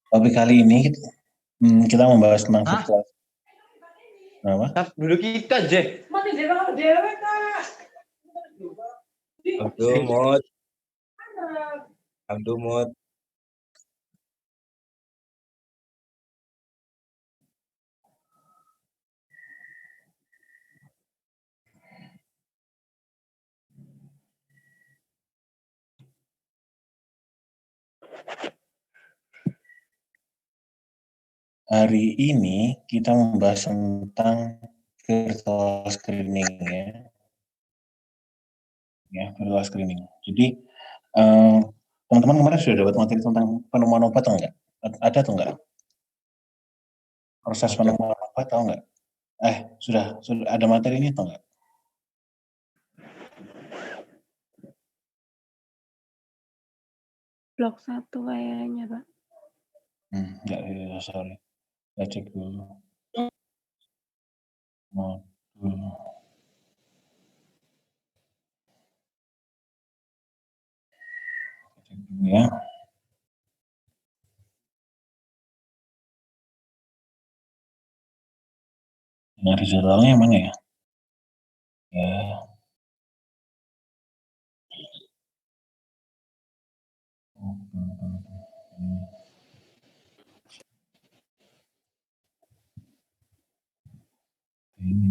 Topik kali ini kita membahas tentang Hah? virtual. Kenapa? Duduk kita, Je. Abdul Mut. Hari ini kita membahas tentang virtual screening ya virtual screening. Jadi teman-teman kemarin sudah dapat materi tentang penemuan obat atau enggak? Ada atau enggak? Proses penemuan obat atau enggak? Sudah ada materinya atau enggak? Blok 1 kayaknya, Pak. Enggak, sorry. Saya cek dulu. Modul. Cek dulu ya. Yang horizontalnya mana ya? Ya. Ini.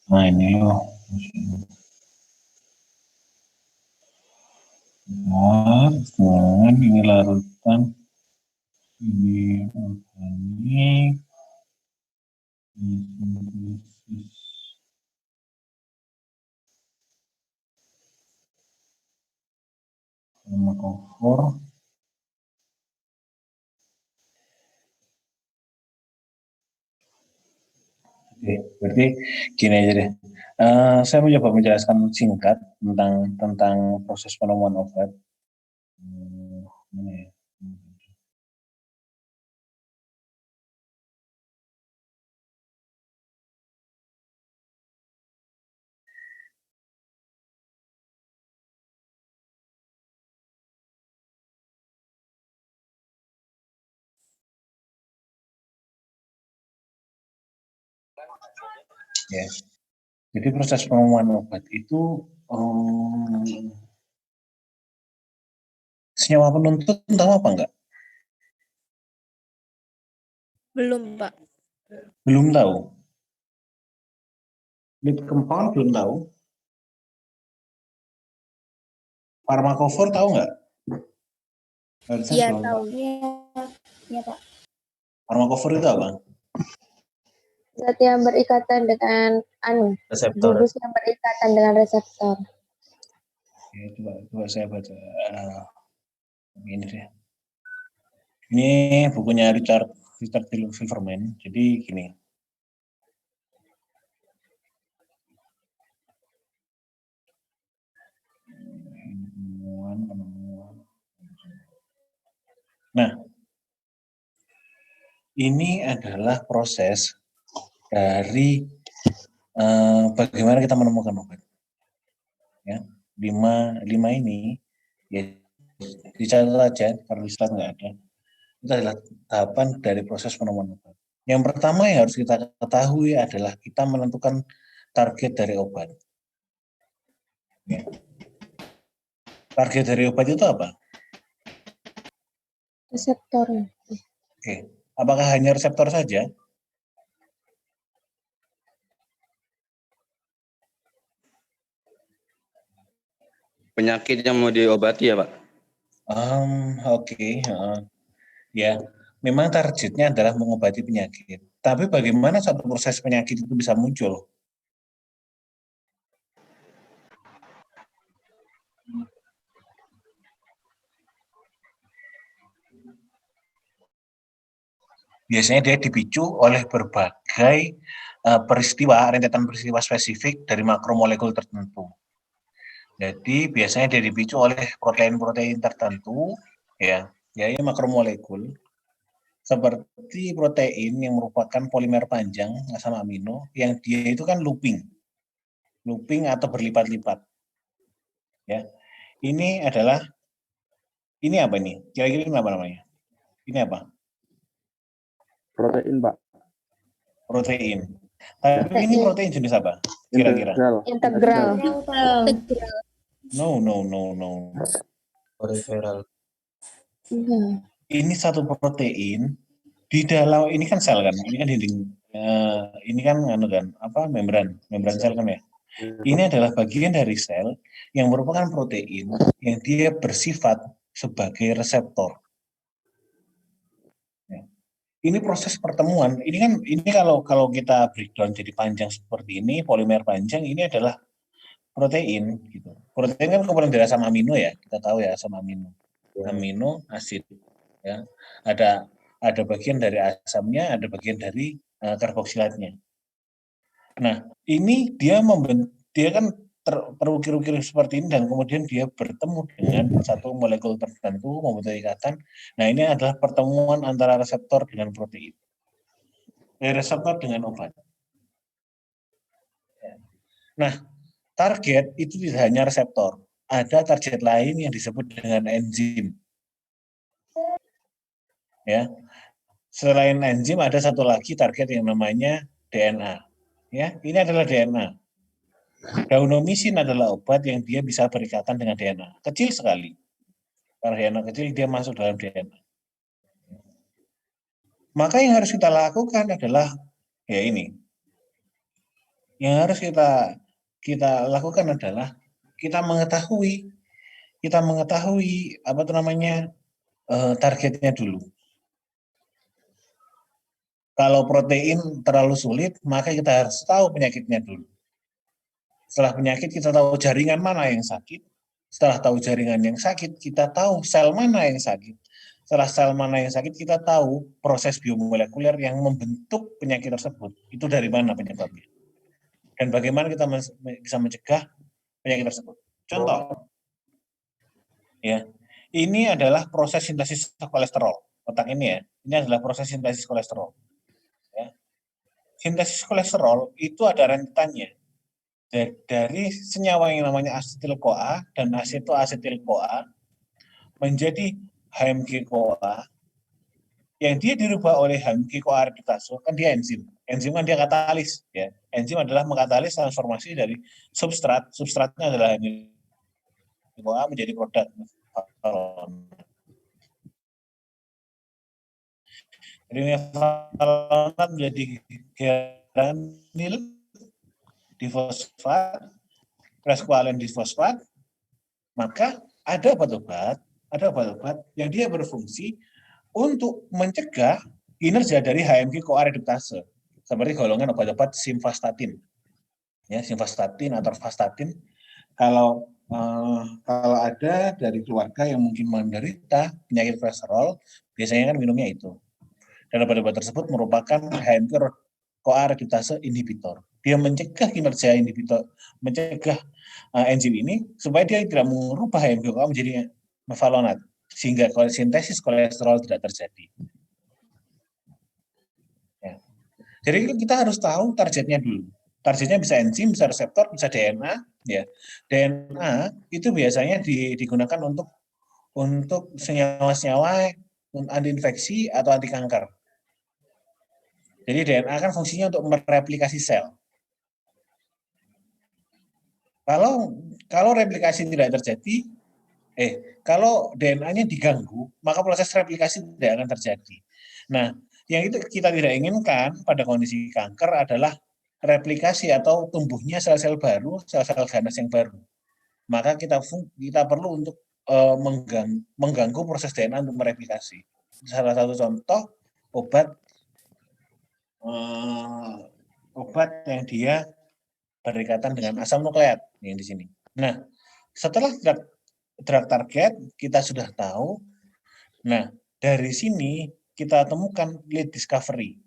Nah ini loh. Ini larutan ini organik farmakofor. Oke, berarti gini aja deh. Saya mencoba menjelaskan singkat tentang proses penemuan obat. Mana ya? Ya. Jadi proses penemuan obat itu senyawa penuntut tahu apa enggak? Belum, Pak. Belum tahu. Lead compound belum tahu. Farmakofor tahu nggak? Iya, tahu. Iya, Pak. Farmakofor itu apa? Zat yang berikatan dengan Reseptor. gugus yang berikatan dengan reseptor. Ya, coba saya baca. Ini deh. Ini bukunya Richard Silverman. Jadi gini. Penemuan. Nah, ini adalah proses dari bagaimana kita menemukan obat. Ya, lima ini ya dicatat aja kalau di slide nggak ada. Itu adalah tahapan dari proses penemuan obat. Yang pertama yang harus kita ketahui adalah kita menentukan target dari obat. Ya. Target dari obat itu apa? Reseptor. Oke. Apakah hanya reseptor saja? Penyakit yang mau diobati ya, Pak? Oke. Ya, memang targetnya adalah mengobati penyakit. Tapi bagaimana satu proses penyakit itu bisa muncul? Biasanya dia dipicu oleh berbagai rentetan peristiwa spesifik dari makromolekul tertentu. Jadi biasanya dia dipicu oleh protein-protein tertentu, ya makromolekul, seperti protein yang merupakan polimer panjang asam amino, yang dia itu kan looping atau berlipat-lipat. Ya, ini apa ini? Kira-kira ini apa namanya? Ini apa? Protein, Pak. Protein. Tapi ini protein jenis apa? Kira-kira? Integral. No. Peripheral. Ini satu protein di dalam, ini kan sel kan, ini kan dinding, ini kan membran sel kan ya. Ini adalah bagian dari sel yang merupakan protein yang dia bersifat sebagai reseptor. Ya. Ini proses pertemuan. Ini kalau kita breakdown jadi panjang seperti ini, polimer panjang, ini adalah protein gitu. Protein kan kumpulan dari asam amino ya, kita tahu ya asam amino. Amino asid ya. Ada bagian dari asamnya, ada bagian dari karboksilatnya. Nah, ini dia kan terukir-ukir seperti ini dan kemudian dia bertemu dengan satu molekul tertentu membentuk ikatan. Nah, ini adalah pertemuan antara reseptor dengan protein. Reseptor dengan obat. Nah, target itu tidak hanya reseptor. Ada target lain yang disebut dengan enzim. Ya. Selain enzim ada satu lagi target yang namanya DNA. Ya, ini adalah DNA. Daunomycin adalah obat yang dia bisa berikatan dengan DNA. Kecil sekali. Karena DNA kecil dia masuk dalam DNA. Maka yang harus kita lakukan adalah ya ini. Yang harus kita lakukan adalah kita mengetahui targetnya dulu. Kalau protein terlalu sulit, maka kita harus tahu penyakitnya dulu. Setelah penyakit, kita tahu jaringan mana yang sakit. Setelah tahu jaringan yang sakit, kita tahu sel mana yang sakit. Setelah sel mana yang sakit, kita tahu proses biomolekuler yang membentuk penyakit tersebut. Itu dari mana penyebabnya. Dan bagaimana kita bisa mencegah penyakit tersebut. Contoh, ya, ini adalah proses sintesis kolesterol. Otak ini ya, ini adalah proses sintesis kolesterol. Sintesis kolesterol itu ada rentetannya dari senyawa yang namanya asetil-CoA dan asetoasetil-CoA menjadi HMG-CoA yang dia dirubah oleh HMG-CoA redutase, kan dia enzim kan dia katalis ya. Enzim adalah mengkatalis transformasi dari substratnya adalah HMG-CoA menjadi produk dari mevalonat menjadi geranil difosfat, preskualen difosfat, maka ada obat-obat yang dia berfungsi untuk mencegah kinerja dari HMG-CoA redutase, seperti golongan obat-obat simvastatin. Ya, simvastatin atau vastatin. Kalau ada dari keluarga yang mungkin menderita penyakit kolesterol, biasanya kan minumnya itu. Dan obat-obat tersebut merupakan HMG-CoA redutase inhibitor. Dia mencegah kinerja enzim ini supaya dia tidak mengubah HMG-CoA menjadi mevalonat, sehingga sintesis kolesterol tidak terjadi. Ya. Jadi kita harus tahu targetnya dulu. Targetnya bisa enzim, bisa reseptor, bisa DNA. Ya. DNA itu biasanya digunakan untuk senyawa-senyawa anti infeksi atau anti kanker. Jadi DNA kan fungsinya untuk mereplikasi sel. Kalau replikasi tidak terjadi, kalau DNA-nya diganggu, maka proses replikasi tidak akan terjadi. Nah, yang itu kita tidak inginkan pada kondisi kanker adalah replikasi atau tumbuhnya sel-sel baru, sel-sel ganas yang baru. Maka kita perlu untuk mengganggu proses DNA untuk mereplikasi. Salah satu contoh obat yang dia berikatan dengan asam nukleat yang di sini. Nah, setelah drug target kita sudah tahu. Nah, dari sini kita temukan lead discovery.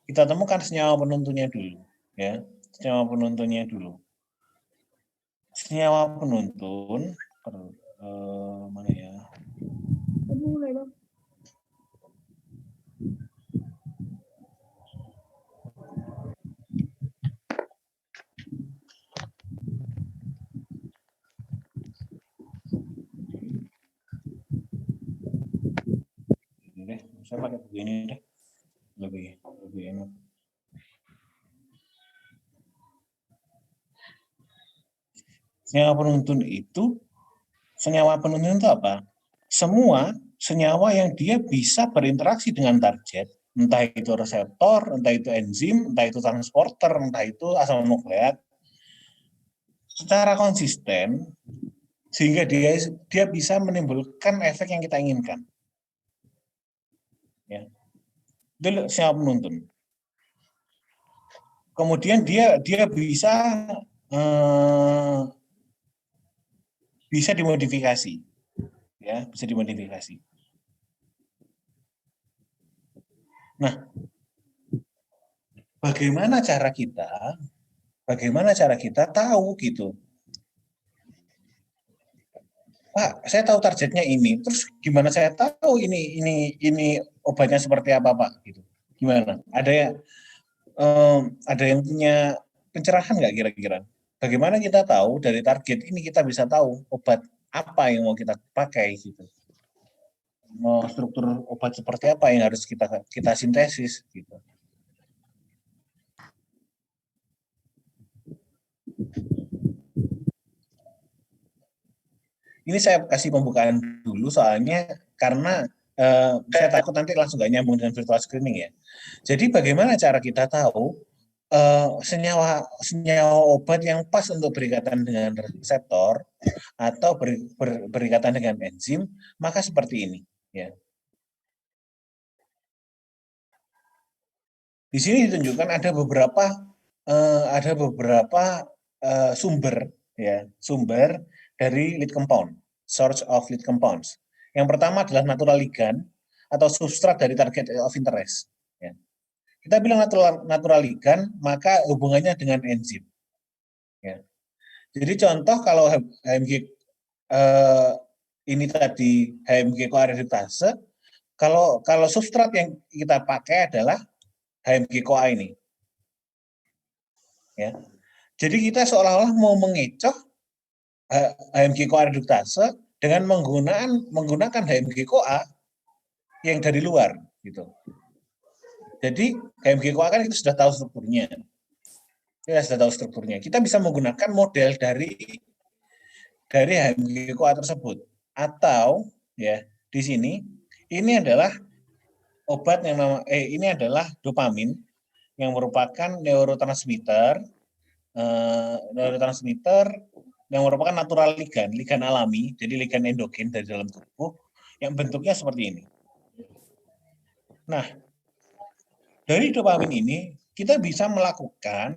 kita temukan senyawa penuntunnya dulu, ya. Senyawa penuntunnya dulu. Senyawa penuntun mana ya? Ini deh, saya pakai begini deh, lebih enak. Senyawa penuntun itu apa? Semua senyawa yang dia bisa berinteraksi dengan target, entah itu reseptor, entah itu enzim, entah itu transporter, entah itu asam nukleat, secara konsisten sehingga dia bisa menimbulkan efek yang kita inginkan. Ya. Itu senyawa penuntun. Kemudian dia bisa dimodifikasi, ya, bisa dimodifikasi. Nah, bagaimana cara kita tahu gitu? Pak, saya tahu targetnya ini. Terus gimana saya tahu ini obatnya seperti apa, Pak? Gitu. Gimana? Ada yang punya pencerahan nggak kira-kira? Bagaimana kita tahu dari target ini kita bisa tahu obat apa yang mau kita pakai gitu? Struktur obat seperti apa yang harus kita sintesis gitu. Ini saya kasih pembukaan dulu soalnya karena saya takut nanti langsung nggak nyambung dengan virtual screening ya. Jadi bagaimana cara kita tahu senyawa obat yang pas untuk berikatan dengan reseptor atau berikatan dengan enzim, maka seperti ini. Ya. Di sini ditunjukkan ada beberapa sumber dari lead compound, source of lead compounds. Yang pertama adalah natural ligand atau substrat dari target of interest. Ya. Kita bilang natural ligand, maka hubungannya dengan enzim. Ya. Jadi contoh kalau HMG ini tadi HMG-CoA reduktase, kalau substrat yang kita pakai adalah HMG-CoA ini. Ya. Jadi kita seolah-olah mau mengecoh HMG-CoA reduktase dengan menggunakan HMG-CoA yang dari luar gitu. Jadi HMG-CoA kan kita sudah tahu strukturnya. Kita bisa menggunakan model dari HMG-CoA tersebut. Atau ya di sini ini adalah obat yang ini adalah dopamin yang merupakan neurotransmitter yang merupakan natural ligan alami, jadi ligan endogen dari dalam tubuh yang bentuknya seperti ini. Nah, dari dopamin ini kita bisa melakukan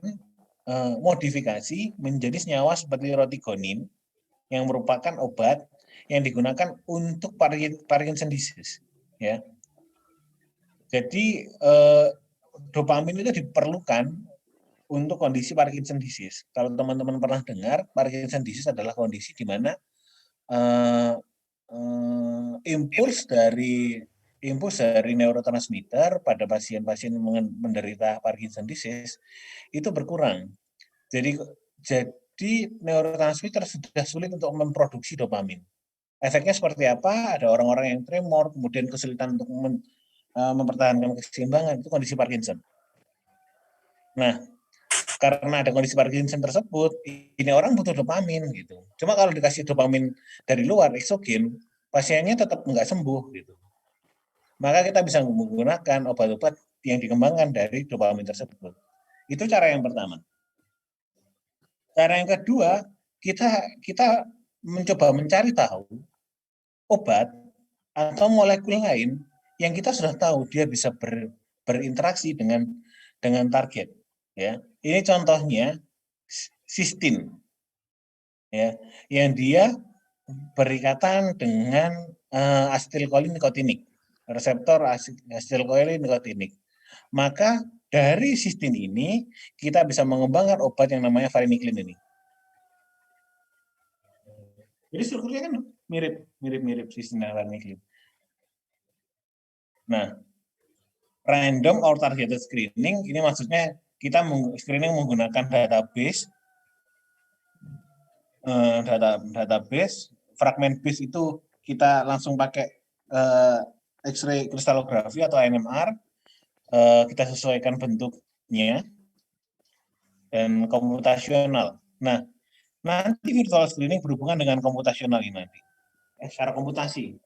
modifikasi menjadi senyawa seperti rotigonin yang merupakan obat yang digunakan untuk Parkinson disease. Ya. Jadi dopamin itu diperlukan untuk kondisi Parkinson disease. Kalau teman-teman pernah dengar, Parkinson disease adalah kondisi di mana impuls dari neurotransmitter pada pasien-pasien menderita Parkinson disease itu berkurang. Jadi neurotransmitter sudah sulit untuk memproduksi dopamin. Efeknya seperti apa? Ada orang-orang yang tremor, kemudian kesulitan untuk mempertahankan keseimbangan, itu kondisi Parkinson. Nah, karena ada kondisi Parkinson tersebut, ini orang butuh dopamin gitu. Cuma kalau dikasih dopamin dari luar, eksogen, pasiennya tetap nggak sembuh gitu. Maka kita bisa menggunakan obat-obat yang dikembangkan dari dopamin tersebut. Itu cara yang pertama. Cara yang kedua, kita mencoba mencari tahu obat atau molekul lain yang kita sudah tahu dia bisa berinteraksi dengan target. Ya, ini contohnya sistin, ya, yang dia berikatan dengan asetilkolin nikotinik, reseptor asetilkolin nikotinik. Maka dari sistem ini kita bisa mengembangkan obat yang namanya varenicline ini. Jadi strukturnya kan mirip sistem varenicline. Nah, random or targeted screening ini maksudnya kita screening menggunakan database, fragment base itu kita langsung pakai X-ray kristalografi atau NMR, kita sesuaikan bentuknya dan komputasional. Nah, nanti virtual screening berhubungan dengan komputasional ini nanti, secara komputasi.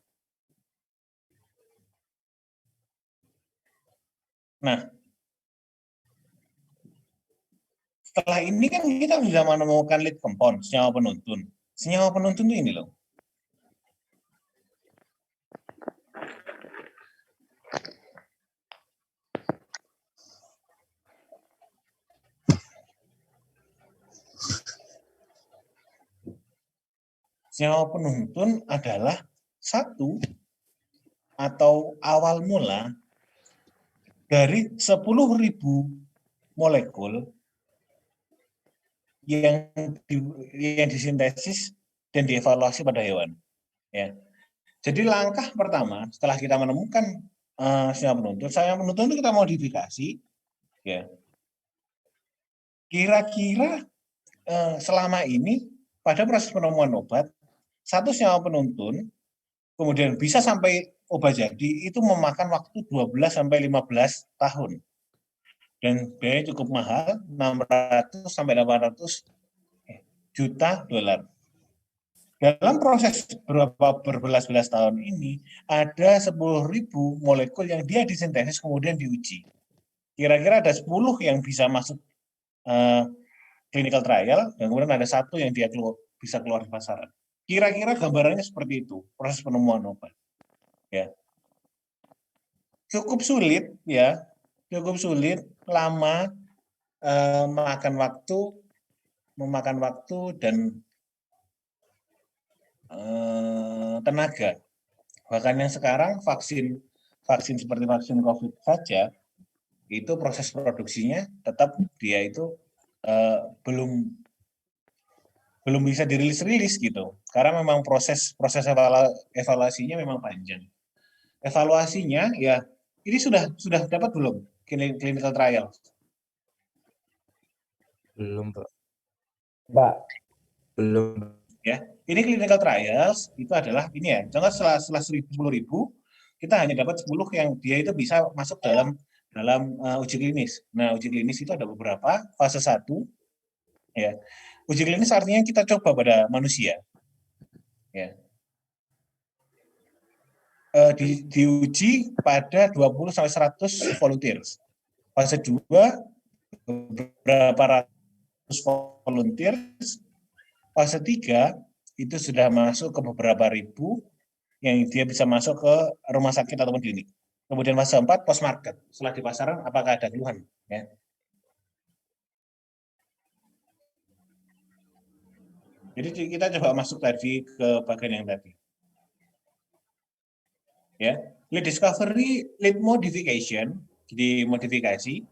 Nah, setelah ini kan kita bisa menemukan lead compound, senyawa penuntun. Senyawa penuntun itu ini loh. Senyawa penuntun adalah satu atau awal mula dari 10.000 molekul yang disintesis dan dievaluasi pada hewan. Ya. Jadi langkah pertama setelah kita menemukan senyawa penuntun itu kita modifikasi. Ya. Kira-kira selama ini pada proses penemuan obat, satu senyawa penuntun kemudian bisa sampai obat jadi itu memakan waktu 12 sampai 15 tahun. Dan biaya cukup mahal, 600 sampai 800 juta dolar. Dalam proses berbelas-belas tahun ini ada 10.000 molekul yang dia disintesis kemudian diuji. Kira-kira ada 10 yang bisa masuk clinical trial dan kemudian ada 1 yang dia bisa keluar di pasaran. Kira-kira gambarannya seperti itu, proses penemuan obat. Ya. Cukup sulit, ya, lama, memakan waktu dan tenaga. Bahkan yang sekarang vaksin seperti vaksin COVID saja, itu proses produksinya tetap dia itu belum bisa dirilis gitu, karena memang proses evaluasinya memang panjang. Evaluasinya ya ini sudah dapat belum clinical trial? Belum, Pak. Belum. Ya, ini clinical trials itu adalah ini ya. Contoh setelah 10.000 kita hanya dapat 10 yang dia itu bisa masuk dalam uji klinis. Nah, uji klinis itu ada beberapa, fase 1 ya. Uji klinis artinya kita coba pada manusia. Ya. Diuji pada 20 sampai 100 volunteers. Fase 2 beberapa ratus volunteers. Fase 3 itu sudah masuk ke beberapa ribu yang dia bisa masuk ke rumah sakit ataupun klinik. Kemudian fase 4 post market. Setelah di pasaran apakah ada keluhan, ya. Jadi kita coba masuk tadi ke bagian yang tadi. Ya, lead discovery, lead modification, jadi modifikasi,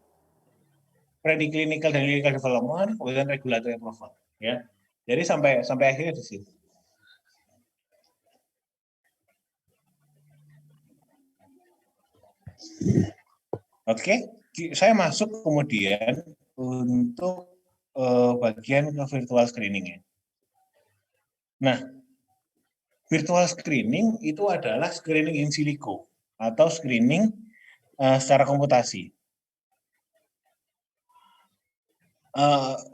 pre-clinical dan clinical development, kemudian regulatory approval, ya. Jadi sampai akhirnya di situ. Oke, saya masuk kemudian untuk bagian ke virtual screening-nya. Nah, virtual screening itu adalah screening in silico atau screening secara komputasi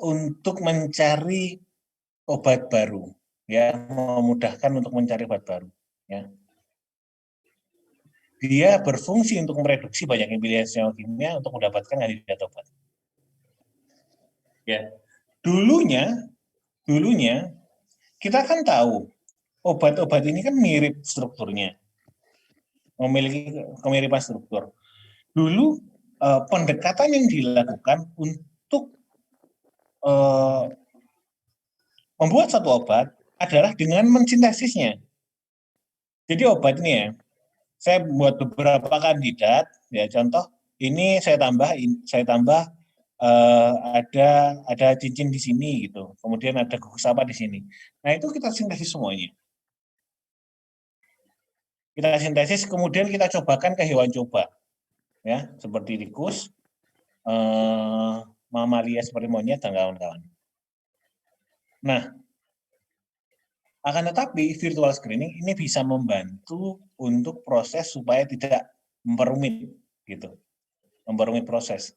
untuk mencari obat baru, ya, memudahkan untuk mencari obat baru, ya. Dia berfungsi untuk mereduksi banyaknya pilihan senyawa kimia untuk mendapatkan kandidat obat. Ya, dulunya kita kan tahu obat-obat ini kan mirip strukturnya, memiliki kemiripan struktur. Dulu pendekatan yang dilakukan untuk membuat satu obat adalah dengan mensintesisnya. Jadi obat ini ya, saya buat beberapa kandidat, ya contoh ini saya tambah ada cincin di sini gitu. Kemudian ada gugus apa di sini. Nah, itu kita sintesis semuanya. Kita sintesis, kemudian kita cobakan ke hewan coba. Ya, seperti tikus, mamalia seperti monyet dan kawan-kawan. Nah, akan tetapi virtual screening ini bisa membantu untuk proses supaya tidak memperumit gitu. Memperumit proses.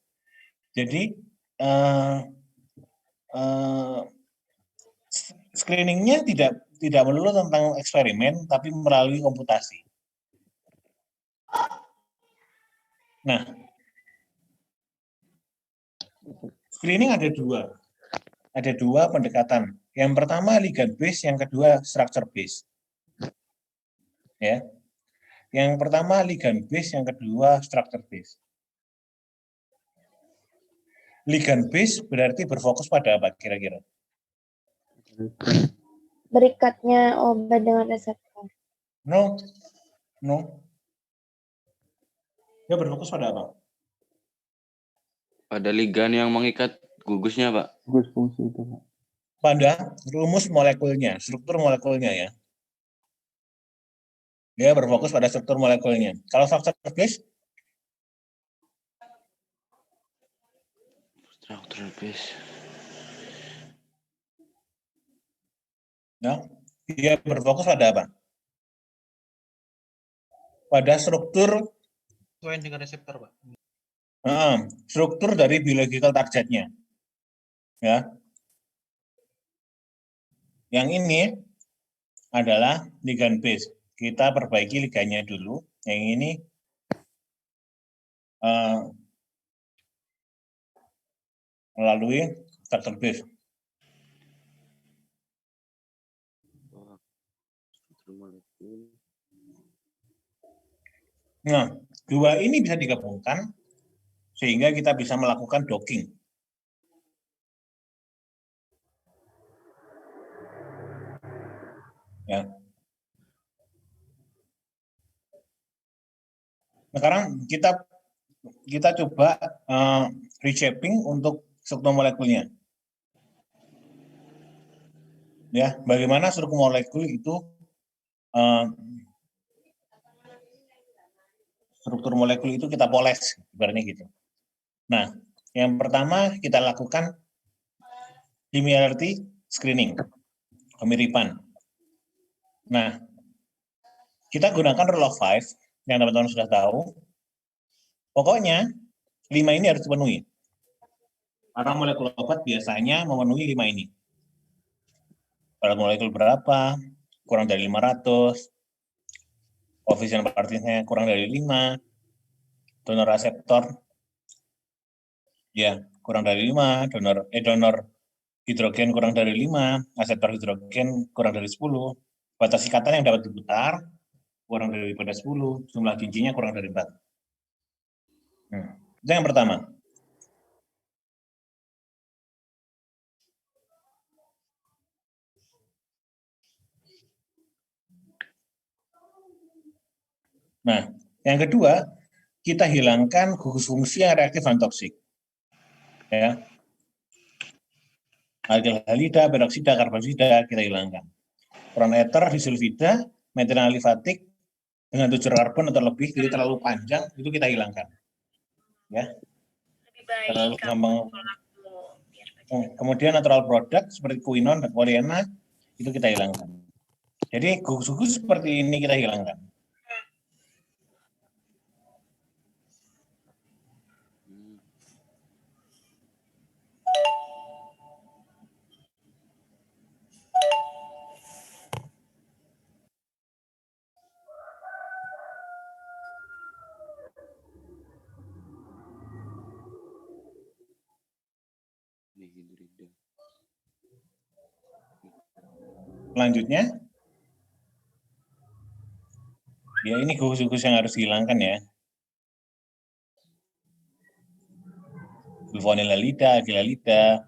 Jadi screeningnya tidak melulu tentang eksperimen, tapi melalui komputasi. Nah, screening ada dua pendekatan. Yang pertama ligand base, yang kedua structure base. Ya, yang pertama ligand base, yang kedua structure base. Ligand base berarti berfokus pada apa kira-kira? Berikatnya obat dengan reseptor. No. Dia berfokus pada apa? Pada ligan yang mengikat gugusnya, Pak. Gugus fungsi itu, Pak. Pada rumus molekulnya, struktur molekulnya ya. Dia berfokus pada struktur molekulnya. Kalau structure base, Structure base. ya, dia berfokus pada apa? Pada struktur Sesuai dengan reseptor, Pak. struktur dari biological targetnya. Ya. Yang ini adalah ligand base. Kita perbaiki ligannya dulu. Yang ini melalui structure base. Nah, dua ini bisa digabungkan sehingga kita bisa melakukan docking. Ya. Sekarang kita coba reshaping untuk struktur molekulnya. Ya, bagaimana struktur molekul itu kita poles, ibaratnya gitu. Nah, yang pertama kita lakukan similarity screening, kemiripan. Nah, kita gunakan rule of 5 yang teman-teman sudah tahu. Pokoknya 5 ini harus dipenuhi. Karena molekul obat biasanya memenuhi 5 ini. Berat molekul berapa? Kurang dari 500. Koefisien partikelnya kurang dari 5. Donor reseptor ya kurang dari 5. Donor hidrogen kurang dari 5. Reseptor hidrogen kurang dari 10. Batas ikatan yang dapat diputar kurang daripada 10. Jumlah cincinnya kurang dari 4. Itu yang pertama. Nah, yang kedua, kita hilangkan gugus fungsi yang reaktif dan toksik. Ya. Alkyl halida, peroksida, karbonsida kita hilangkan. Peron eter, disulfida, metil alifatik dengan 7 karbon atau lebih, jadi terlalu panjang, itu kita hilangkan. Ya. Terlalu gampang. Kemudian natural product seperti quinone dan polyena itu kita hilangkan. Jadi gugus-gugus seperti ini kita hilangkan. Selanjutnya, ya ini gugus-gugus yang harus dihilangkan ya. Sulfonilalida, agilalida,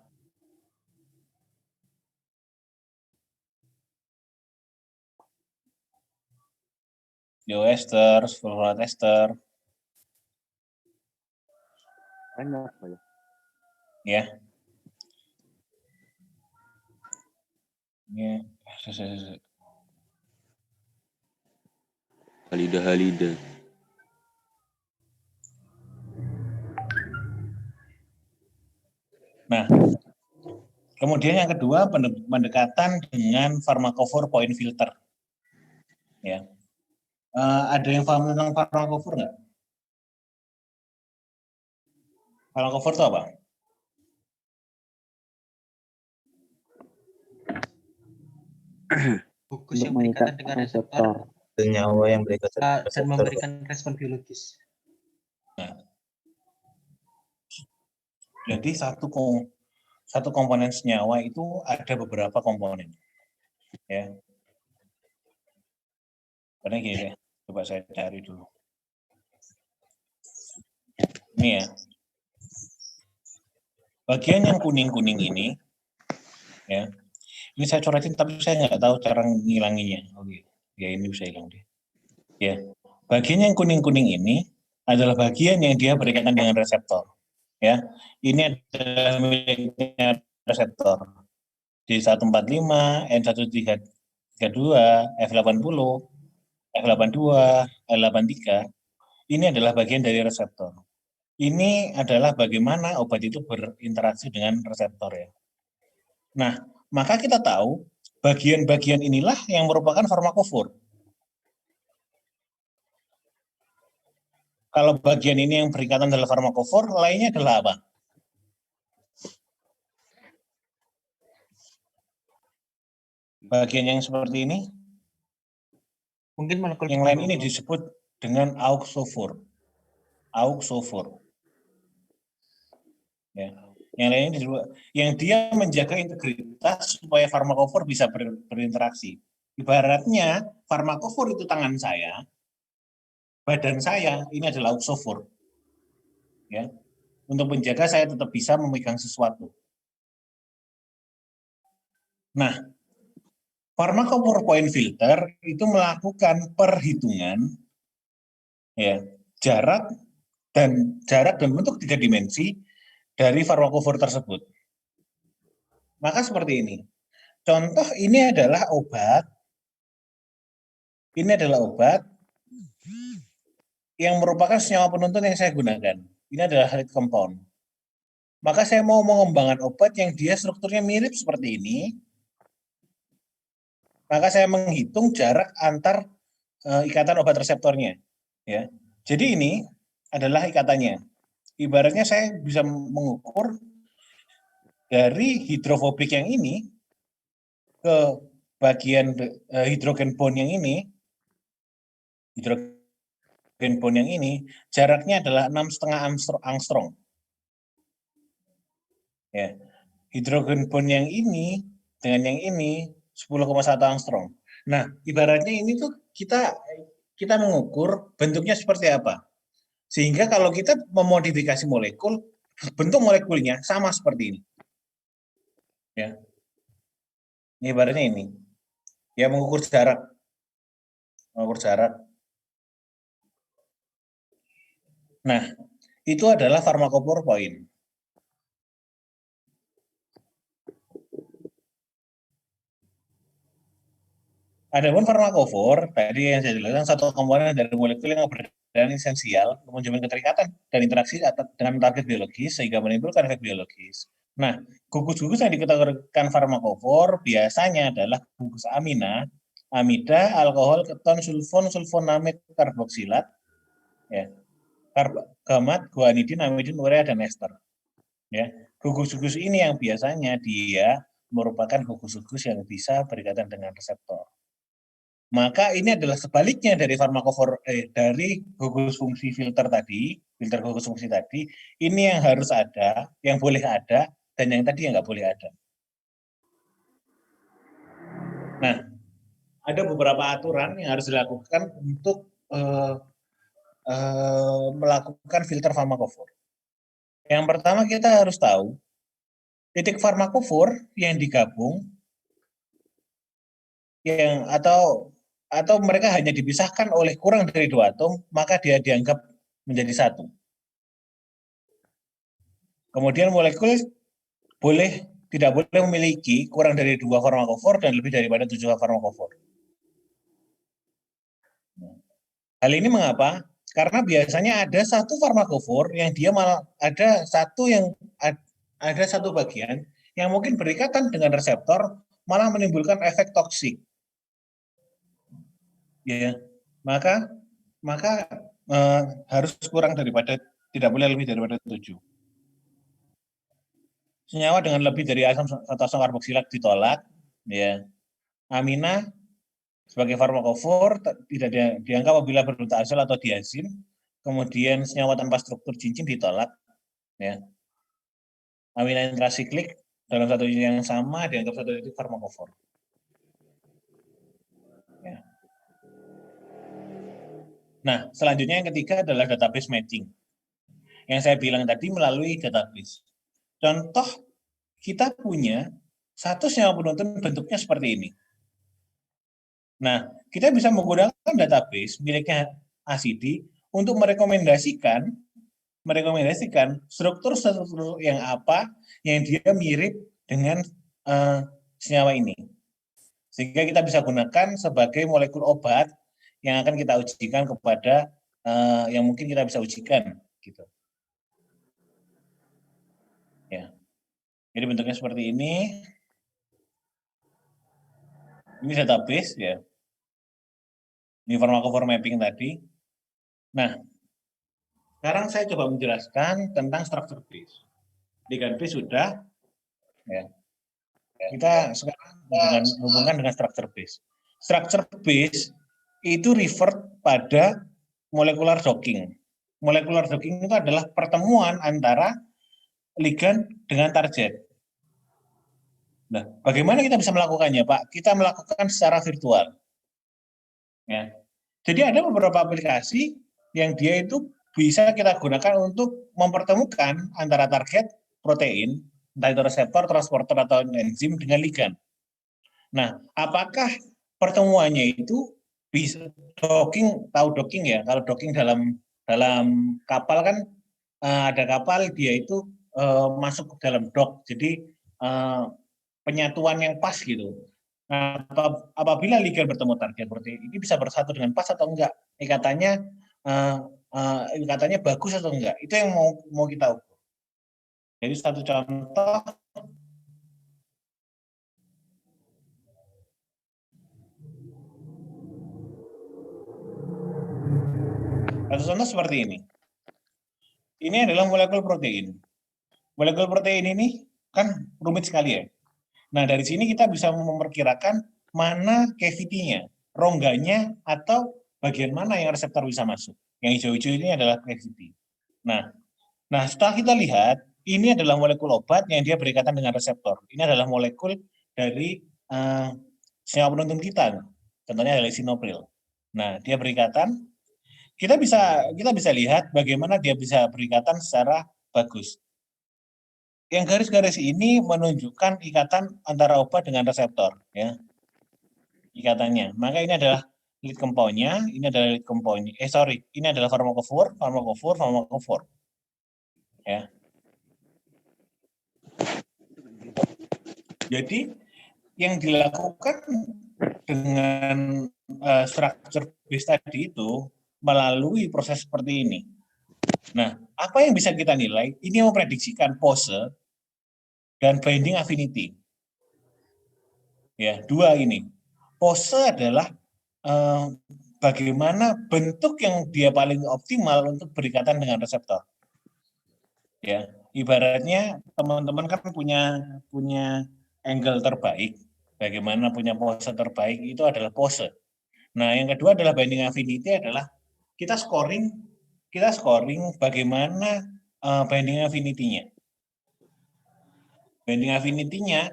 dioester, sulfonat ester, Banyak, Pak. Ya. Ya. Halida. Nah, kemudian yang kedua pendekatan dengan pharmacophore point filter. Ya. Ada yang paham tentang pharmacophore nggak? Pharmacophore itu apa? Gugus yang berkaitan dengan reseptor Senyawa yang berkaitan dengan dan reseptor. memberikan respon biologis. Jadi satu komponen senyawa itu ada beberapa komponen. Ya. Karena gini deh, coba saya cari dulu. Ini ya. Bagian yang kuning-kuning ini, ya. Ini saya coretin tapi saya nggak tahu cara ngilanginnya. Oke, ya ini bisa hilang deh. Ya, bagian yang kuning-kuning ini adalah bagian yang dia berkaitan dengan reseptor. Ya, ini adalah miliknya reseptor. D145, N1332, F80, F82, L83, ini adalah bagian dari reseptor. Ini adalah bagaimana obat itu berinteraksi dengan reseptor ya. Nah, maka kita tahu bagian-bagian inilah yang merupakan farmakofor. Kalau bagian ini yang berikatan adalah farmakofor, lainnya adalah apa? Bagian yang seperti ini, Mungkin molekul yang lain ini disebut dengan auxofor. Auxofor. Ya. Yang lain ini disebut, yang dia menjaga integritas supaya farmakofor bisa berinteraksi. Ibaratnya farmakofor itu tangan saya, badan saya ini adalah auxofor. Ya. Untuk menjaga saya tetap bisa memegang sesuatu. Nah, pharmacophore point filter itu melakukan perhitungan ya, jarak dan bentuk 3 dimensi dari farmakofor tersebut. Maka seperti ini. Contoh ini adalah obat. Ini adalah obat yang merupakan senyawa penuntun yang saya gunakan. Ini adalah lead compound. Maka saya mau mengembangkan obat yang dia strukturnya mirip seperti ini. Maka saya menghitung jarak antar ikatan obat reseptornya. Ya. Jadi ini adalah ikatannya. Ibaratnya saya bisa mengukur dari hidrofobik yang ini ke bagian hidrogen bond yang ini, hidrogen bond yang ini, jaraknya adalah 6,5 angstrom. Ya. Hidrogen bond yang ini dengan yang ini 10,1 angstrom. Nah, ibaratnya ini tuh kita mengukur bentuknya seperti apa. Sehingga kalau kita memodifikasi molekul, bentuk molekulnya sama seperti ini. Ya. Ini ibaratnya ini. Ya, mengukur jarak. Nah, itu adalah pharmacophore point. Adapun farmakofor, tadi yang saya jelaskan satu komponen dari molekul yang berperan esensial untuk menjamin keterikatan dan interaksi dengan target biologis sehingga menimbulkan efek biologis. Nah, gugus-gugus yang dikategorikan farmakofor biasanya adalah gugus amida, alkohol, keton, sulfon, sulfonamid, karboksilat, ya, gamat, guanidin, amidin, urea, dan ester. Ya, gugus-gugus ini yang biasanya dia merupakan gugus-gugus yang bisa berkaitan dengan reseptor. Maka ini adalah sebaliknya dari dari gugus fungsi filter tadi, filter gugus fungsi tadi, ini yang harus ada, yang boleh ada, dan yang tadi yang nggak boleh ada. Nah, ada beberapa aturan yang harus dilakukan untuk melakukan filter farmakofor. Yang pertama kita harus tahu titik farmakofor yang digabung atau mereka hanya dipisahkan oleh kurang dari 2 atom, maka dia dianggap menjadi satu. Kemudian molekul tidak boleh memiliki kurang dari 2 farmakofor dan lebih daripada 7 farmakofor. Hal ini mengapa? Karena biasanya ada satu farmakofor yang dia malah ada satu bagian yang mungkin berikatan dengan reseptor malah menimbulkan efek toksik. Ya, maka harus tidak boleh lebih daripada 7. Senyawa dengan lebih dari asam karboksilat ditolak, ya. Amina sebagai farmakofor tidak dianggap apabila berbentuk asal atau diazin. Kemudian senyawa tanpa struktur cincin ditolak, ya. Amina intrasiklik dalam satu yang sama dianggap satu titik farmakofor. Ya. Nah, selanjutnya yang ketiga adalah database matching. Yang saya bilang tadi melalui database. Contoh, kita punya satu senyawa penuntun bentuknya seperti ini. Nah, kita bisa menggunakan database miliknya ACD untuk merekomendasikan struktur yang apa yang dia mirip dengan senyawa ini. Sehingga kita bisa gunakan sebagai molekul obat yang akan kita ujikan kepada yang mungkin kita bisa ujikan gitu. Ya. Jadi bentuknya seperti ini. Ini database ya. Ini farmakofor mapping tadi. Nah, sekarang saya coba menjelaskan tentang structure base. Ligand base sudah ya. Kita sekarang hubungkan dengan structure base. Structure base itu refer pada molecular docking. Molecular docking itu adalah pertemuan antara ligand dengan target. Nah, bagaimana kita bisa melakukannya, Pak? Kita melakukan secara virtual. Ya. Jadi ada beberapa aplikasi yang dia itu bisa kita gunakan untuk mempertemukan antara target protein, entah itu reseptor, transporter, atau enzim dengan ligand. Nah, apakah pertemuannya itu bisa docking, tahu docking ya? Kalau docking dalam kapal kan ada kapal dia itu masuk ke dalam dock. Jadi penyatuan yang pas gitu. Nah, apabila ligand bertemu target protein ini bisa bersatu dengan pas atau enggak? Ikatannya bagus atau enggak? Itu yang mau kita ukur. Jadi satu contoh. Satu contoh seperti ini. Ini adalah molekul protein. Molekul protein ini kan rumit sekali ya. Nah, dari sini kita bisa memperkirakan mana cavity-nya, rongganya, atau bagian mana yang reseptor bisa masuk. Yang hijau-hijau ini adalah cavity. Nah, setelah kita lihat, ini adalah molekul obat yang dia berikatan dengan reseptor. Ini adalah molekul dari senyawa penuntun kita. Contohnya adalah lisinopril. Nah, dia berikatan. Kita bisa lihat bagaimana dia bisa berikatan secara bagus. Yang garis-garis ini menunjukkan ikatan antara obat dengan reseptor, ya. Ikatannya. Maka ini adalah lead compound-nya, ini adalah lead compound-nya. Ini adalah farmakofor. Ya. Jadi yang dilakukan dengan structure base tadi itu melalui proses seperti ini. Nah, apa yang bisa kita nilai? Ini memprediksikan pose dan binding affinity. Ya, dua ini. Pose adalah bagaimana bentuk yang dia paling optimal untuk berikatan dengan reseptor. Ya, ibaratnya teman-teman kan punya angle terbaik. Bagaimana punya pose terbaik itu adalah pose. Nah, yang kedua adalah binding affinity adalah kita scoring bagaimana binding affinity-nya. Binding affinity-nya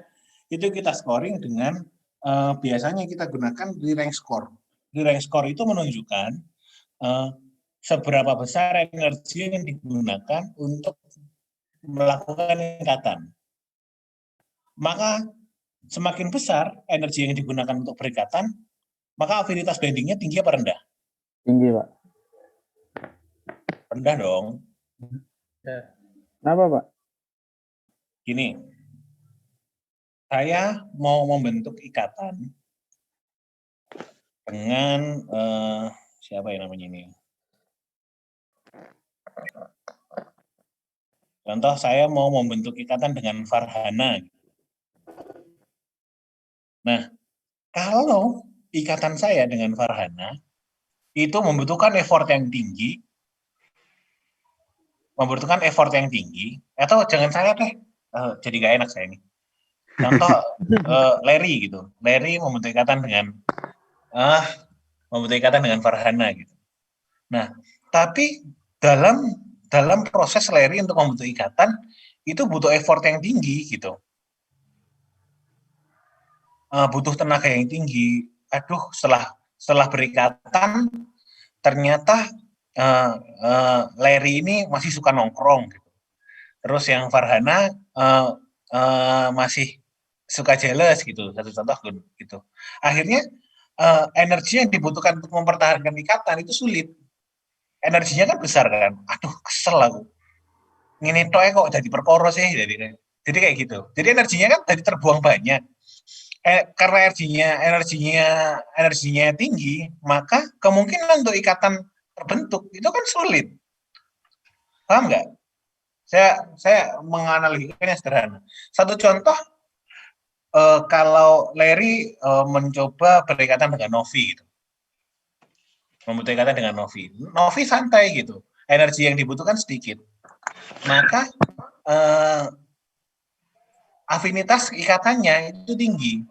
itu kita scoring dengan biasanya kita gunakan di-rank score. Di-rank score itu menunjukkan seberapa besar energi yang digunakan untuk melakukan ikatan. Maka semakin besar energi yang digunakan untuk berikatan, maka afinitas bindingnya tinggi apa rendah? Tinggi, Pak. Rendah dong. Ya. Kenapa, Pak? Gini, saya mau membentuk ikatan dengan siapa yang namanya ini? Contoh saya mau membentuk ikatan dengan Farhana. Nah, kalau ikatan saya dengan Farhana itu membutuhkan effort yang tinggi, atau jangan saya deh, jadi gak enak saya ini. Contoh Larry gitu, Larry membentuk ikatan dengan Farhana gitu. Nah, tapi dalam proses Larry untuk membentuk ikatan itu butuh effort yang tinggi gitu, butuh tenaga yang tinggi. Aduh, setelah berikatan ternyata Larry ini masih suka nongkrong gitu. Terus yang Farhana masih suka jealous gitu, satu contoh gitu. Akhirnya energi yang dibutuhkan untuk mempertahankan ikatan itu sulit. Energinya kan besar kan. Aduh, kesel aku. Ini toh kok jadi perkara sih, jadi kayak gitu. Jadi energinya kan jadi terbuang banyak. Karena energinya tinggi, maka kemungkinan untuk ikatan terbentuk itu kan sulit. Paham nggak? Saya menganalisikanya sederhana. Satu contoh, kalau Larry mencoba berikatan dengan Novi gitu. Membentuk ikatan dengan Novi. Novi santai gitu. Energi yang dibutuhkan sedikit. Maka afinitas ikatannya itu tinggi.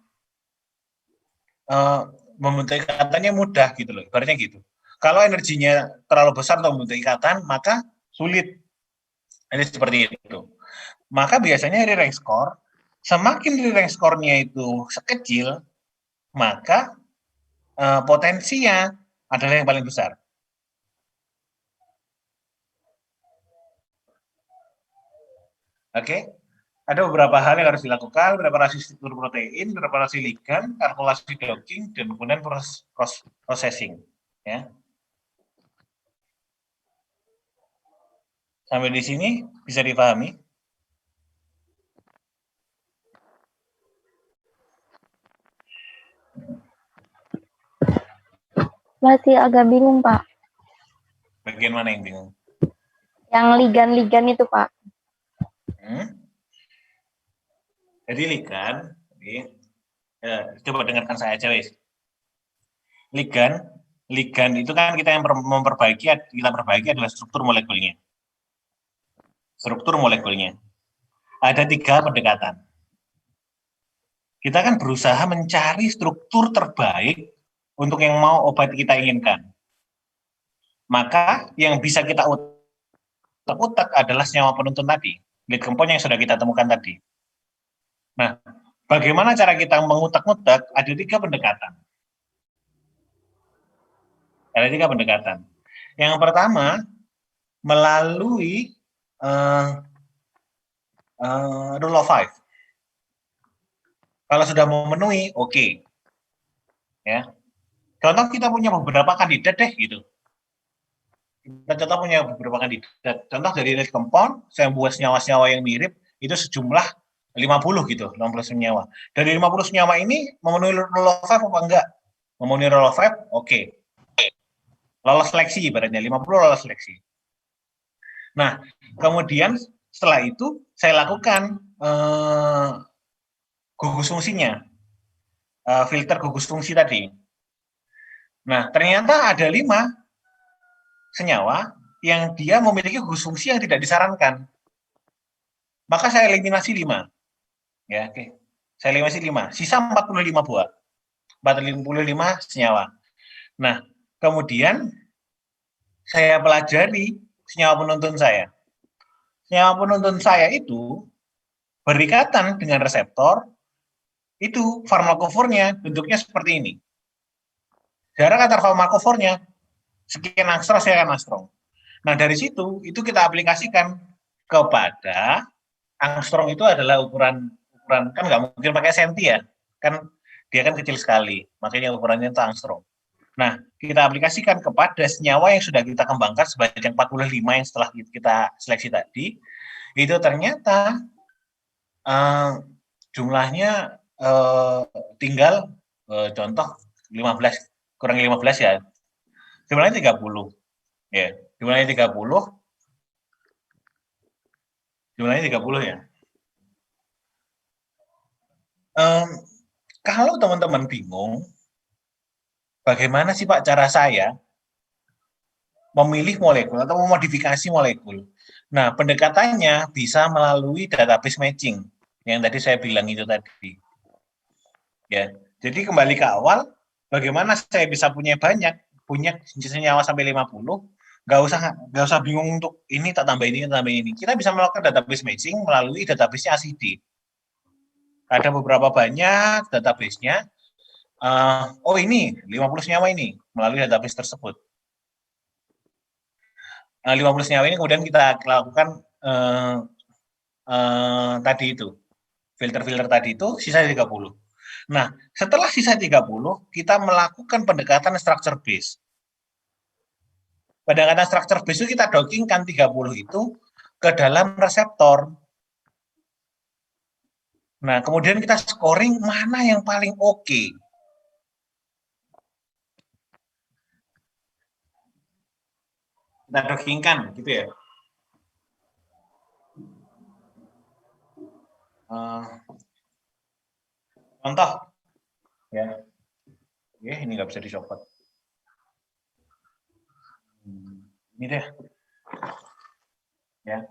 Membentuk ikatannya mudah gitu loh, ibaratnya gitu. Kalau energinya terlalu besar untuk membentuk ikatan, maka sulit. Ini seperti itu. Maka biasanya di rank score, semakin di rank score-nya itu sekecil, maka potensinya adalah yang paling besar. Oke? Ada beberapa hal yang harus dilakukan, preparasi struktur protein, preparasi ligan, kalkulasi docking, dan kemudian processing. Ya. Sampai di sini bisa dipahami? Masih agak bingung, Pak. Bagian mana yang bingung? Yang ligan-ligan itu, Pak. Jadi ligan, coba dengarkan saya aja, wis. Ligan itu kan kita yang perbaiki adalah struktur molekulnya. Ada 3 pendekatan. Kita kan berusaha mencari struktur terbaik untuk yang mau obat kita inginkan. Maka yang bisa kita utak-utak adalah senyawa penuntun tadi, lead compound yang sudah kita temukan tadi. Nah, bagaimana cara kita mengutak-utak? Ada 3 pendekatan. Yang pertama, melalui rule of 5. Kalau sudah memenuhi, oke. Ya. Contoh kita punya beberapa kandidat deh gitu. Contoh dari lead compound, saya buat senyawa-senyawa yang mirip, itu sejumlah 50 gitu, 50 senyawa. Dari 50 senyawa ini memenuhi rule of 5 apa enggak? Memenuhi rule of 5, oke. Lolos seleksi ibaratnya, 50 lolos seleksi. Nah, kemudian setelah itu saya lakukan gugus fungsinya, filter gugus fungsi tadi. Nah, ternyata ada 5 senyawa yang dia memiliki gugus fungsi yang tidak disarankan. Maka saya eliminasi 5. Ya, oke. Saya eliminasi 5. Sisa 45 buah. 45 senyawa. Nah, kemudian saya pelajari senyawa penuntun saya. Senyawa penuntun saya itu berikatan dengan reseptor, itu farmakofornya bentuknya seperti ini. Jarak antar farmakofornya sekian angstrom, sekian angstrom. Nah, dari situ itu kita aplikasikan kepada angstrom. Itu adalah ukuran kan nggak mungkin pakai senti ya, kan dia kan kecil sekali, makanya ukurannya itu angstrom. Nah, kita aplikasikan kepada senyawa yang sudah kita kembangkan sebanyak 45 yang setelah kita seleksi tadi, itu ternyata Jumlahnya tinggal contoh 15 kurang 15 ya. Jumlahnya 30. Ya, jumlahnya 30. Jumlahnya 30 ya. Kalau teman-teman bingung, bagaimana sih Pak cara saya memilih molekul atau memodifikasi molekul? Nah, pendekatannya bisa melalui database matching yang tadi saya bilang itu tadi. Ya, jadi kembali ke awal, bagaimana saya bisa punya senyawa sampai 50, nggak usah bingung untuk ini tak tambah ini, tak tambah ini. Kita bisa melakukan database matching melalui database ACID. Ada beberapa banyak database-nya. Oh ini 50 senyawa ini melalui database tersebut. 50 senyawa ini kemudian kita lakukan tadi itu filter tadi itu sisa 30. Nah, setelah sisa 30, kita melakukan pendekatan structure base. Pendekatan structure base itu kita dockingkan 30 itu ke dalam reseptor. Nah, kemudian kita scoring mana yang paling oke. Kita dockingkan gitu ya. Contoh ya. Ini nggak bisa dicopot. Ini deh. Ya.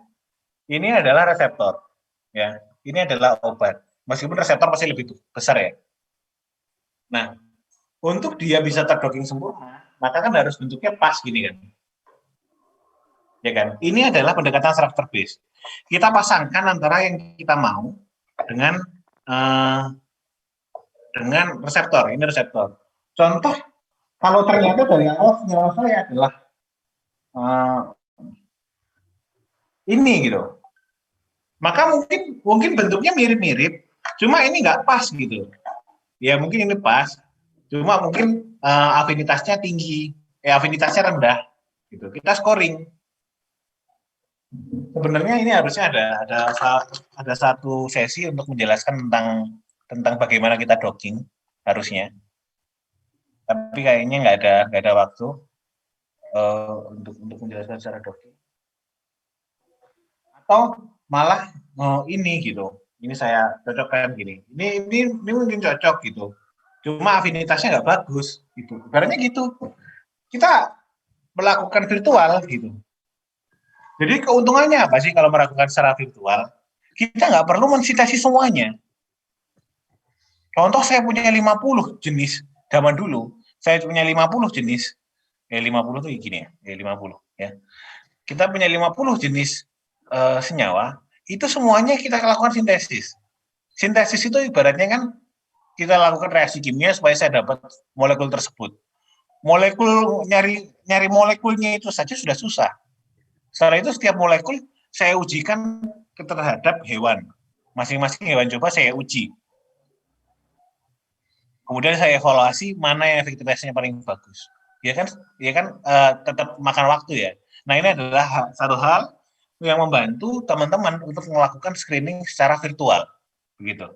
Ini adalah reseptor. Ya. Ini adalah obat. Meskipun reseptor pasti lebih besar ya. Nah, untuk dia bisa terdocking sempurna, maka kan harus bentuknya pas gini kan. Ya kan? Ini adalah pendekatan structure base. Kita pasangkan antara yang kita mau dengan reseptor. Ini reseptor. Contoh, kalau ternyata dari awal senyawa saya adalah ini gitu, maka mungkin bentuknya mirip-mirip, cuma ini nggak pas gitu. Ya mungkin ini pas, cuma mungkin afinitasnya tinggi, afinitasnya rendah, gitu. Kita scoring. Sebenarnya ini harusnya ada satu sesi untuk menjelaskan tentang bagaimana kita docking harusnya. Tapi kayaknya nggak ada waktu untuk menjelaskan secara docking. Atau malah ini gitu. Ini saya cocokkan gini. Ini mungkin cocok gitu. Cuma afinitasnya nggak bagus gitu. Ibaratnya gitu. Kita melakukan virtual gitu. Jadi keuntungannya apa sih kalau melakukan secara virtual? Kita nggak perlu mensintesis semuanya. Contoh saya punya 50 jenis zaman dulu. Saya punya 50 jenis. 50 tuh gini ya. 50 ya. Kita punya 50 jenis senyawa. Itu semuanya kita lakukan sintesis. Sintesis itu ibaratnya kan kita lakukan reaksi kimia supaya saya dapat molekul tersebut. Nyari molekulnya itu saja sudah susah. Setelah itu setiap molekul saya ujikan terhadap hewan. Masing-masing hewan coba saya uji. Kemudian saya evaluasi mana yang efektivitasnya paling bagus. Ya kan tetap makan waktu ya. Nah, ini adalah satu hal yang membantu teman-teman untuk melakukan screening secara virtual. Begitu.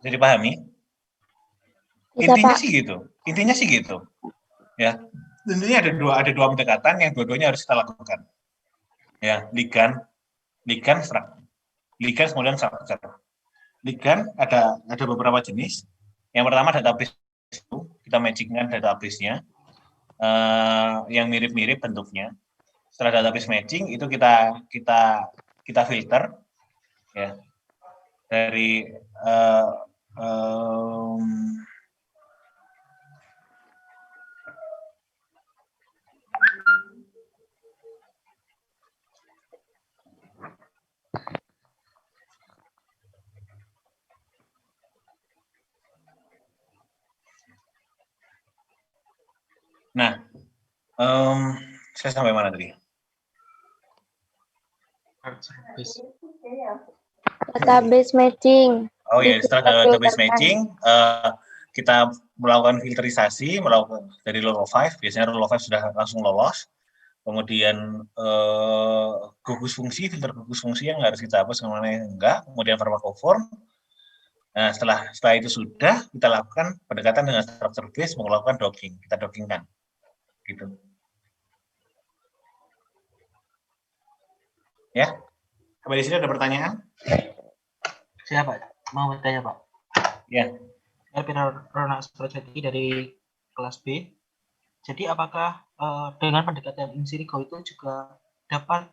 Jadi dipahami? Intinya sih gitu. Ya. Tentunya ada dua pendekatan yang dua-duanya harus kita lakukan. Ya, ligan kemudian structure. Ligan ada beberapa jenis. Yang pertama database itu kita matchingkan database-nya yang mirip-mirip bentuknya. Setelah database matching itu kita filter ya dari nah, saya sampai mana tadi? Database matching. Oh ya, setelah database matching, kita melakukan filterisasi, dari rule of 5, biasanya rule of 5 sudah langsung lolos. kemudian gugus fungsi, filter gugus fungsi yang harus kita hapus, kemana yang enggak, kemudian farmakofor. Nah, setelah itu sudah, kita lakukan pendekatan dengan struktur base, melakukan docking, kita dockingkan, gitu. Ya, sampai di sini ada pertanyaan? Siapa? Mau bertanya, Pak? Ya. Elvira Rona Suprajati dari kelas B. Jadi apakah dengan pendekatan in silico itu juga dapat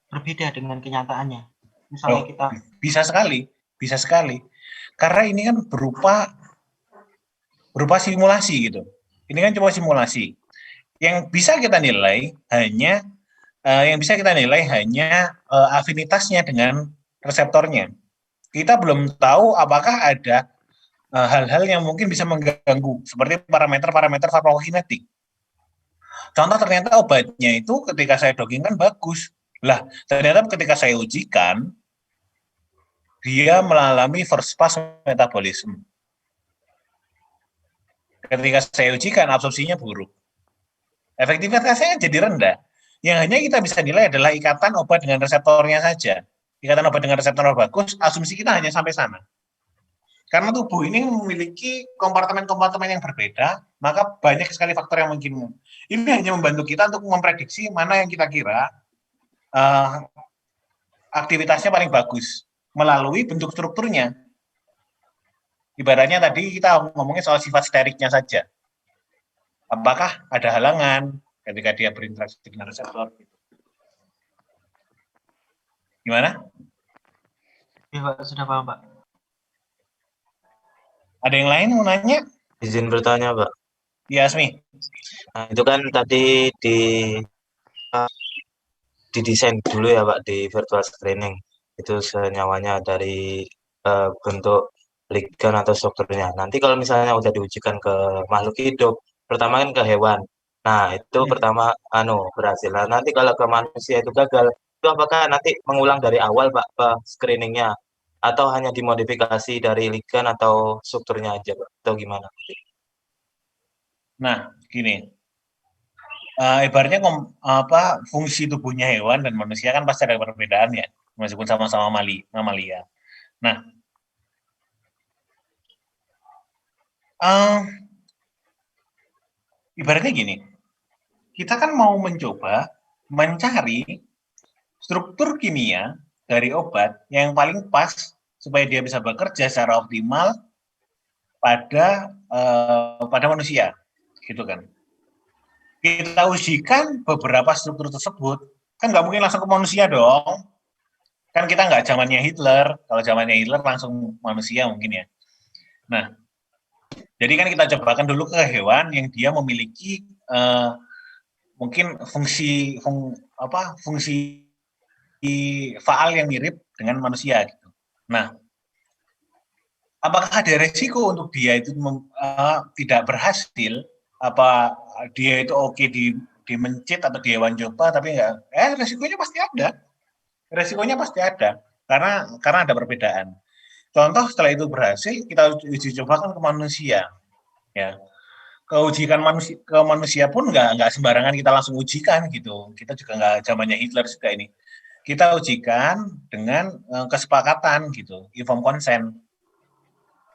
berbeda dengan kenyataannya? Misalnya kita bisa sekali. Karena ini kan berupa simulasi gitu. Ini kan cuma simulasi. Yang bisa kita nilai hanya afinitasnya dengan reseptornya. Kita belum tahu apakah ada hal-hal yang mungkin bisa mengganggu, seperti parameter farmakokinetik. Contoh, ternyata obatnya itu ketika saya docking kan bagus. Lah, ternyata ketika saya ujikan, dia mengalami first pass metabolisme. Ketika saya ujikan, absorpsinya buruk. Efektivitasnya jadi rendah. Yang hanya kita bisa nilai adalah ikatan obat dengan reseptornya saja. Ikatan obat dengan reseptor bagus, asumsi kita hanya sampai sana. Karena tubuh ini memiliki kompartemen-kompartemen yang berbeda, maka banyak sekali faktor yang mungkin. Ini hanya membantu kita untuk memprediksi mana yang kita kira aktivitasnya paling bagus melalui bentuk strukturnya. Ibaratnya tadi kita ngomongin soal sifat steriknya saja. Apakah ada halangan ketika dia berinteraksi dengan reseptor? Gimana? ya, Pak, sudah paham, Pak. Ada yang lain mau nanya? Izin bertanya, Pak. Iya, Asmi. Nah, itu kan tadi didesain dulu ya, Pak, di virtual screening. Itu senyawanya dari bentuk ligan atau strukturnya. Nanti kalau misalnya udah diujikan ke makhluk hidup, pertama kan ke hewan. Nah, itu pertama berhasil. Nah, nanti kalau ke manusia itu gagal, itu apakah nanti mengulang dari awal, Pak, screeningnya? Atau hanya dimodifikasi dari ligan atau strukturnya aja, Pak? Atau gimana? Nah, gini. Ibaratnya fungsi tubuhnya hewan dan manusia kan pasti ada perbedaan ya, meskipun sama-sama mamalia. Nah, ibaratnya gini, kita kan mau mencoba mencari struktur kimia dari obat yang paling pas supaya dia bisa bekerja secara optimal pada manusia, gitu kan. Kita ujikan beberapa struktur tersebut, kan nggak mungkin langsung ke manusia dong. Kan kita nggak zamannya Hitler, kalau zamannya Hitler langsung manusia mungkin ya. Nah, jadi kan kita cobakan dulu ke hewan yang dia memiliki mungkin fungsi faal yang mirip dengan manusia gitu. Nah, apakah ada resiko untuk dia itu tidak berhasil? Apa dia itu oke di mencit atau di hewan coba tapi enggak? Resikonya pasti ada. Resikonya pasti ada karena ada perbedaan. Contoh, setelah itu berhasil, kita uji cobakan ke manusia. Ya, keujikan ke manusia pun nggak sembarangan kita langsung ujikan gitu. Kita juga nggak zamannya Hitler juga ini. Kita ujikan dengan kesepakatan gitu, informed consent.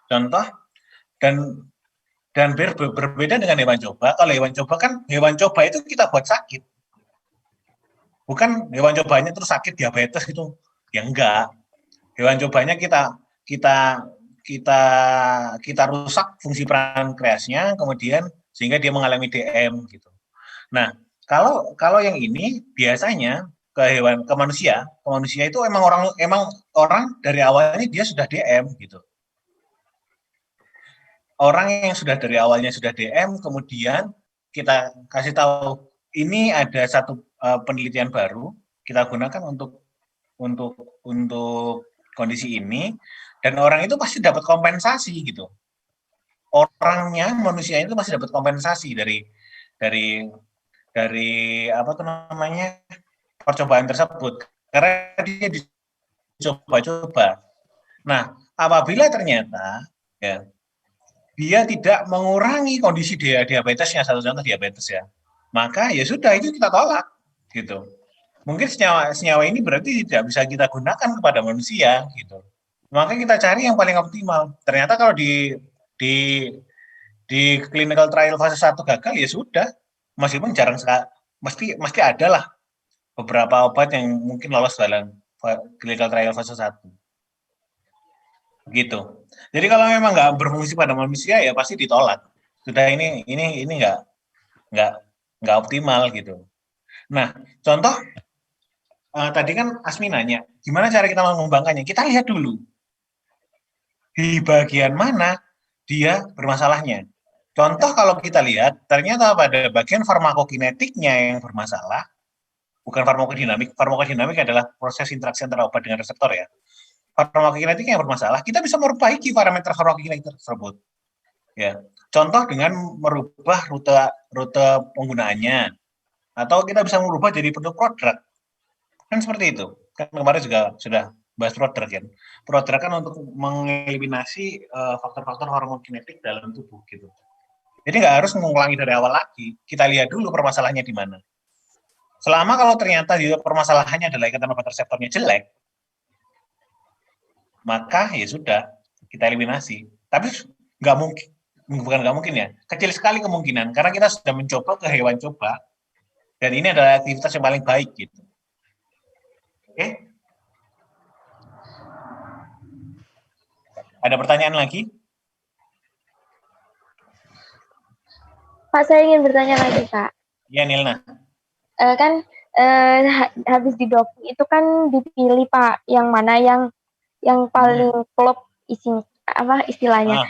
Contoh, dan berbeda dengan hewan coba. Kalau hewan coba itu kita buat sakit. Bukan hewan cobanya terus sakit diabetes gitu. Ya enggak. Hewan cobanya kita rusak fungsi pankreasnya, kemudian sehingga dia mengalami DM gitu. Nah, kalau yang ini biasanya ke manusia itu emang orang dari awalnya dia sudah DM gitu. Orang yang sudah dari awalnya sudah DM, kemudian kita kasih tahu ini ada satu penelitian baru kita gunakan untuk kondisi ini, dan orang itu pasti dapat kompensasi gitu. Manusia itu pasti dapat kompensasi dari percobaan tersebut karena dia dicoba-coba. Nah, apabila ternyata ya dia tidak mengurangi kondisi diabetesnya, satu contoh diabetes ya, maka ya sudah itu kita tolak. gitu. Mungkin senyawa ini berarti tidak bisa kita gunakan kepada manusia gitu. Maka kita cari yang paling optimal. Ternyata kalau di clinical trial fase 1 gagal ya sudah, meskipun jarang sekali, mesti ada lah beberapa obat yang mungkin lolos dalam clinical trial fase 1. Gitu. Jadi kalau memang nggak berfungsi pada manusia ya pasti ditolak. Sudah ini nggak optimal gitu. Nah, contoh tadi kan Asmi nanya, gimana cara kita mengembangkannya? Kita lihat dulu di bagian mana dia bermasalahnya. Contoh kalau kita lihat, ternyata pada bagian farmakokinetiknya yang bermasalah, bukan farmakodinamik. Farmakodinamik adalah proses interaksi antara obat dengan reseptor ya. Farmakokinetik yang bermasalah, kita bisa memperbaiki parameter farmakokinetik tersebut. Ya, contoh dengan merubah rute penggunaannya, atau kita bisa merubah jadi bentuk prodrug. Kan seperti itu. Kan kemarin juga sudah bahas prodrug kan. Prodrug kan untuk mengeliminasi faktor-faktor farmakokinetik dalam tubuh gitu. Jadi nggak harus mengulangi dari awal lagi. Kita lihat dulu permasalahannya di mana. Selama kalau ternyata juga permasalahannya adalah ikatan obat reseptornya jelek, maka ya sudah kita eliminasi. Tapi nggak mungkin, bukan nggak mungkin ya, kecil sekali kemungkinan karena kita sudah mencoba ke hewan coba dan ini adalah aktivitas yang paling baik gitu. Oke? Ada pertanyaan lagi? Pak, saya ingin bertanya lagi, Kak. Ya, Nilna. Habis di doping itu kan dipilih, Pak, yang mana yang paling klop istilahnya.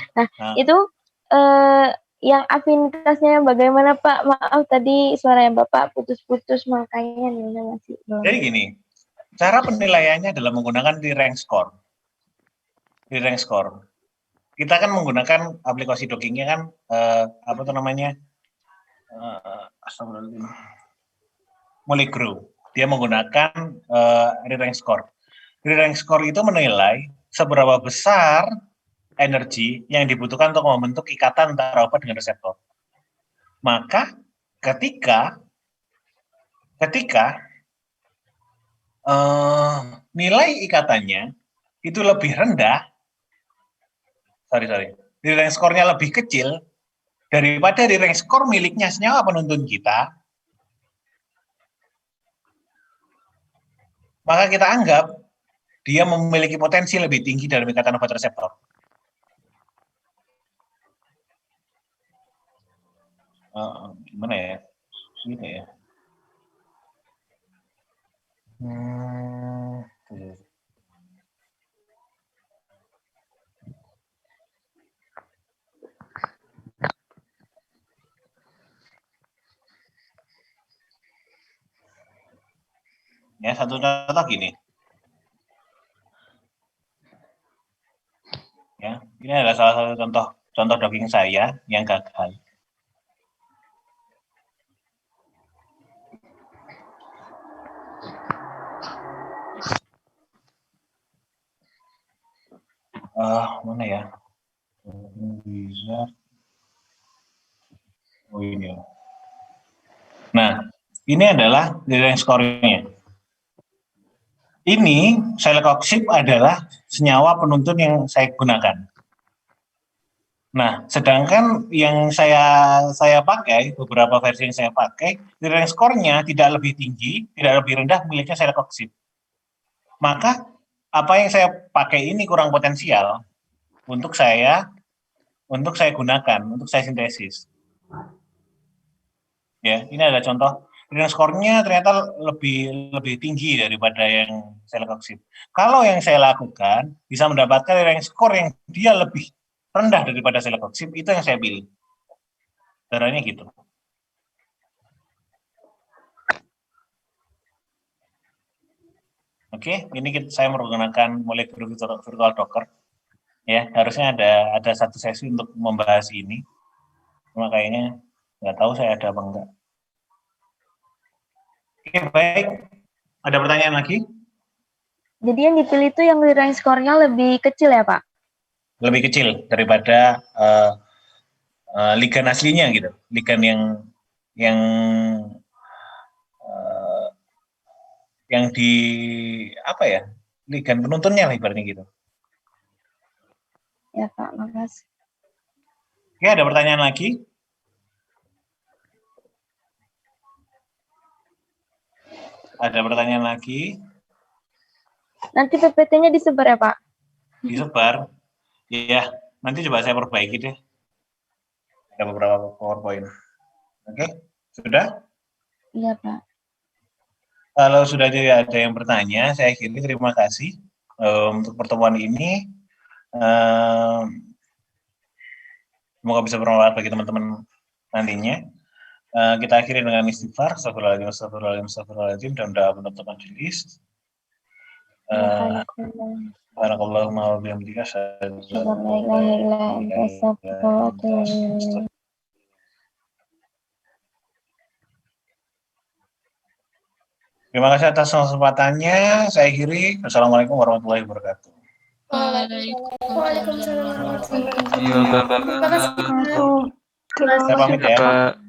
Itu yang afinitasnya bagaimana, Pak? Maaf tadi suaranya Bapak putus-putus, makanya Nilna masih belum. Jadi gini, cara penilaiannya adalah menggunakan di-rank score. Di-rank score. Kita kan menggunakan aplikasi dockingnya kan, Molegrow. Dia menggunakan re-rank score. Re-rank score itu menilai seberapa besar energi yang dibutuhkan untuk membentuk ikatan antara obat dengan reseptor. Maka ketika nilai ikatannya itu lebih rendah, re-rank score-nya lebih kecil daripada re-rank score miliknya senyawa penuntun kita, maka kita anggap dia memiliki potensi lebih tinggi dalam ikatan obat reseptor. Gimana ya? Gitu ya. Ya, satu contoh gini. Ya, ini adalah salah satu contoh daging saya yang gagal. Mana ya? Oh ini. Nah, ini adalah rank score-nya. Ini celecoxib adalah senyawa penuntun yang saya gunakan. Nah, sedangkan yang saya pakai, beberapa versi yang saya pakai, rank score-nya tidak lebih tinggi, tidak lebih rendah miliknya celecoxib. Maka apa yang saya pakai ini kurang potensial untuk saya gunakan, untuk saya sintesis. Ya, ini adalah contoh. Rank score-nya ternyata lebih tinggi daripada yang celecoxib. Kalau yang saya lakukan bisa mendapatkan rank score yang dia lebih rendah daripada celecoxib, itu yang saya pilih. Caranya gitu. Oke, ini saya menggunakan Molegrow Virtual Docker. Ya, harusnya ada satu sesi untuk membahas ini. Cuma kayaknya nggak tahu saya ada apa enggak. Oke, baik. Ada pertanyaan lagi? Jadi yang dipilih itu yang rank score-nya lebih kecil ya, Pak? Lebih kecil daripada ligan aslinya gitu. Ligan yang yang di apa ya, ligan penuntunnya lah ibaratnya gitu. Ya Pak, makasih. Oke, ada pertanyaan lagi? Ada pertanyaan lagi? Nanti PPT-nya disebar ya Pak? Disebar. Iya, nanti coba saya perbaiki deh. Ada beberapa PowerPoint. Oke, sudah? Iya Pak. Kalau sudah tidak ada yang bertanya, saya akhiri. Terima kasih untuk pertemuan ini. Semoga bisa bermanfaat bagi teman-teman nantinya. Kita akhiri dengan istighfar. Astagfirullahaladzim, astagfirullahaladzim, astagfirullahaladzim, dan doa penutup majelis. Barakallahu wa bihamdika. Terima kasih atas kesempatannya. Saya akhiri. Assalamualaikum warahmatullahi wabarakatuh. Waalaikumsalam warahmatullahi Iya, Bapak. wabarakatuh. Saya pamit ya. Pak.